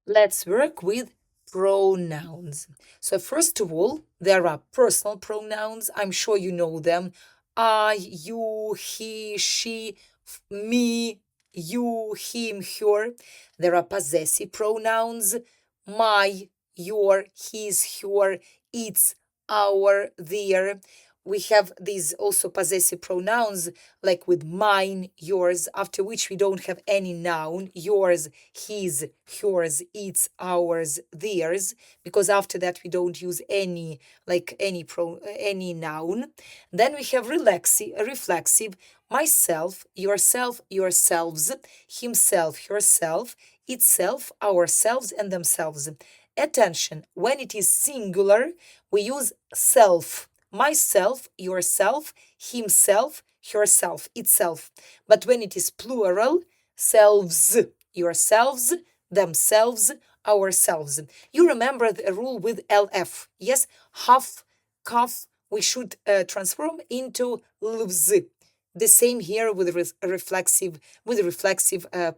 Let's work with pronouns. So, first of all, there are personal pronouns. I'm sure you know them. I, you, he, she, me, you, him, her. There are possessive pronouns. My, your, his, her, its, our, their. We have these also possessive pronouns like with mine, yours, after which we don't have any noun, yours, his, hers, its, ours, theirs, because after that we don't use any noun. Then we have reflexive, myself, yourself, yourselves, himself, herself, itself, ourselves, and themselves. Attention, when it is singular, we use self, myself, yourself, himself, herself, itself. But when it is plural, selves, yourselves, themselves, ourselves. You remember the rule with LF. Yes, half, calf, we should transform into lvs. The same here with reflexive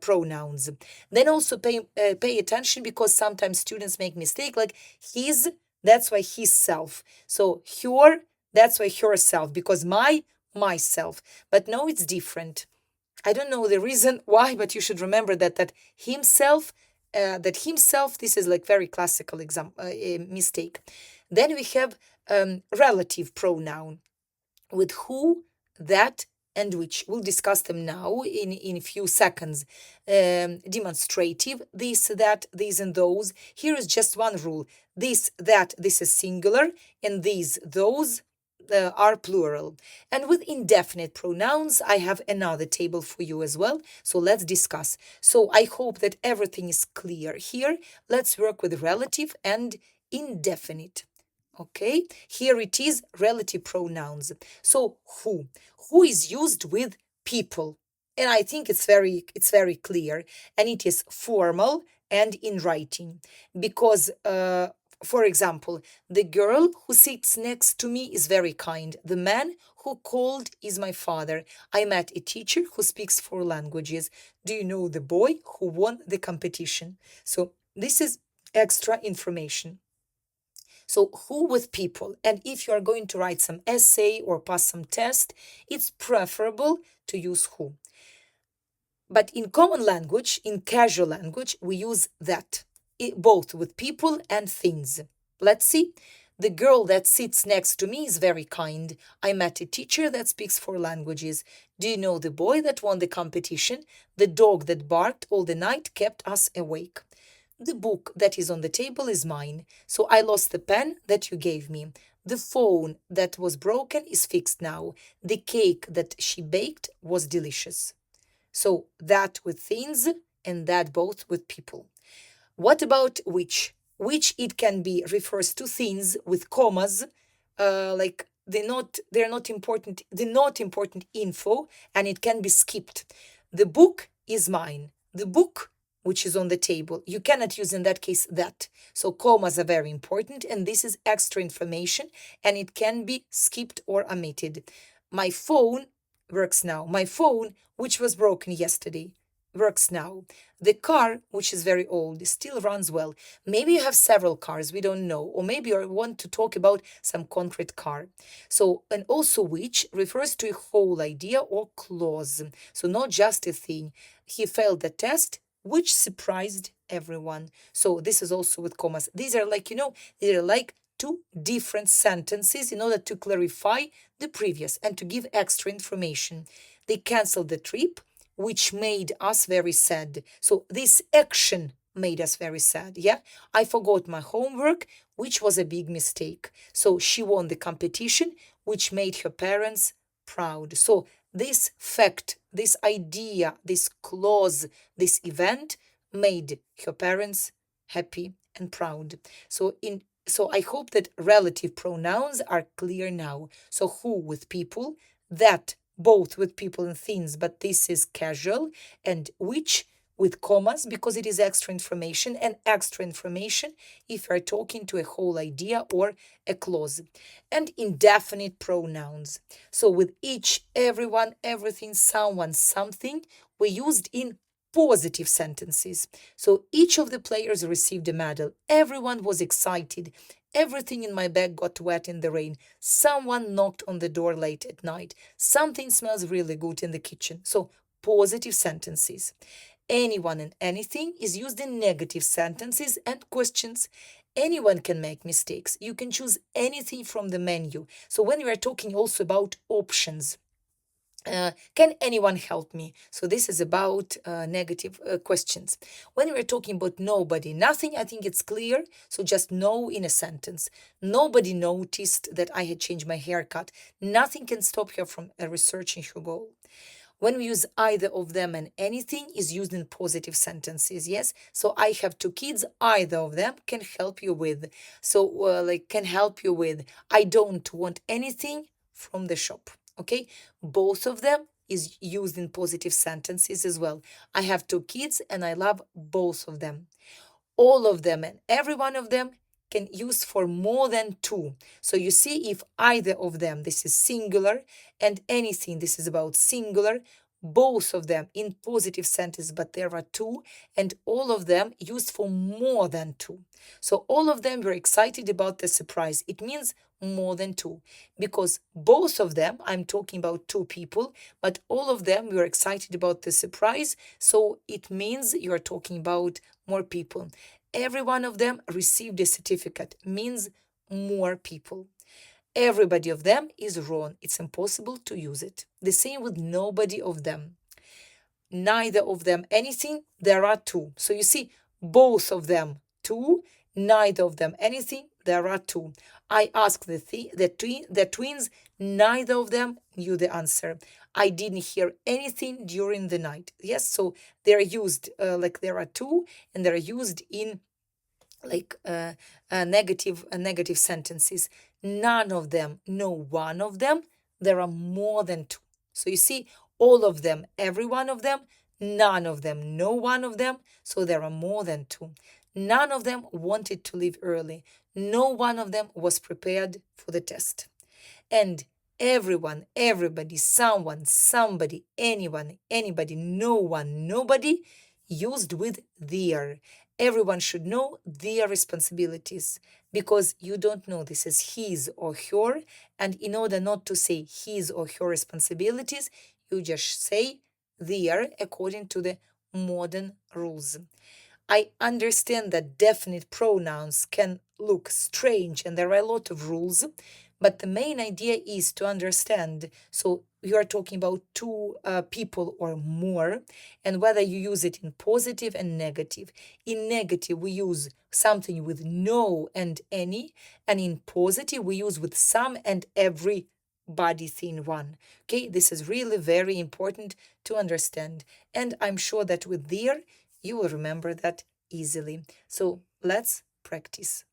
pronouns. Then also pay attention because sometimes students make mistake like his, that's why his self. So her, that's why herself, because myself. But no, it's different. I don't know the reason why, but you should remember that himself, this is like very classical mistake. Then we have relative pronoun with who, that, and which. We'll discuss them now in a few seconds. Demonstrative, this, that, these, and those. Here is just one rule. This, that, this is singular, and these, those are plural. And with indefinite pronouns, I have another table for you as well. So let's discuss. So I hope that everything is clear here. Let's work with relative and indefinite. Okay, here it is relative pronouns. So who is used with people, and I think it's very clear, and it is formal and in writing because for example, the girl who sits next to me is very kind. The man who called is my father. I met a teacher who speaks 4 languages. Do you know the boy who won the competition? So this is extra information. So, who with people? And if you are going to write some essay or pass some test, it's preferable to use who. But in common language, in casual language, we use that, both with people and things. Let's see. The girl that sits next to me is very kind. I met a teacher that speaks 4 languages. Do you know the boy that won the competition? The dog that barked all the night kept us awake. The book that is on the table is mine, so I lost the pen that you gave me. The phone that was broken is fixed now. The cake that she baked was delicious. So that with things and that both with people. What about which? Which it can be refers to things with commas, like they're not important, the not important info, and it can be skipped. The book is mine. The book which is on the table. You cannot use in that case that. So commas are very important, and this is extra information, and it can be skipped or omitted. My phone works now. My phone, which was broken yesterday, works now. The car, which is very old, still runs well. Maybe you have several cars, we don't know. Or maybe you want to talk about some concrete car. So, and also which refers to a whole idea or clause. So, not just a thing. He failed the test, which surprised everyone. So, this is also with commas. These are like, these are like two different sentences in order to clarify the previous and to give extra information. They canceled the trip, which made us very sad. So this action made us very sad. Yeah, I forgot my homework, which was a big mistake. So she won the competition, which made her parents proud. So this fact, this idea, this clause, this event made her parents happy and proud. So I hope that relative pronouns are clear now. So who with people, that both with people and things, but this is casual, and which with commas because it is extra information, and extra information if you're talking to a whole idea or a clause. And indefinite pronouns. So with each, everyone, everything, someone, something, we used in positive sentences. So each of the players received a medal. Everyone was excited. Everything in my bag got wet in the rain. Someone knocked on the door late at night. Something smells really good in the kitchen. So positive sentences. Anyone and anything is used in negative sentences and questions. Anyone can make mistakes. You can choose anything from the menu. So when we are talking also about options, can anyone help me? So this is about negative questions. When we're talking about nobody, nothing, I think it's clear. So just no in a sentence. Nobody noticed that I had changed my haircut. Nothing can stop her from researching her goal. When we use either of them and anything is used in positive sentences, yes? So I have two kids, either of them can help you with. So like can help you with, I don't want anything from the shop, okay? Both of them is used in positive sentences as well. I have two kids and I love both of them. All of them and every one of them can use for more than two. So you see, if either of them, this is singular, and anything, this is about singular, both of them in positive sentence, but there are two, and all of them used for more than two. So all of them were excited about the surprise. It means more than two, because both of them, I'm talking about two people, but all of them were excited about the surprise. So it means you're talking about more people. Every one of them received a certificate, means more people. Everybody of them is wrong. It's impossible to use it. The same with nobody of them. Neither of them anything, there are two. So you see, both of them two, neither of them anything, there are two. I asked the twins, neither of them knew the answer. I didn't hear anything during the night. Yes, so they're used like there are two, and they're used in like negative sentences. None of them, no one of them, there are more than two. So you see, all of them, every one of them, none of them, no one of them, so there are more than two. None of them wanted to leave early. No one of them was prepared for the test. And everyone, everybody, someone, somebody, anyone, anybody, no one, nobody, used with their. Everyone should know their responsibilities, because you don't know this is his or her. And in order not to say his or her responsibilities, you just say their according to the modern rules. I understand that definite pronouns can look strange and there are a lot of rules, but the main idea is to understand. So you are talking about two people or more, and whether you use it in positive and negative. In negative, we use something with no and any, and in positive, we use with some and every body thing one. Okay, this is really very important to understand, and I'm sure that with there you will remember that easily. So let's practice.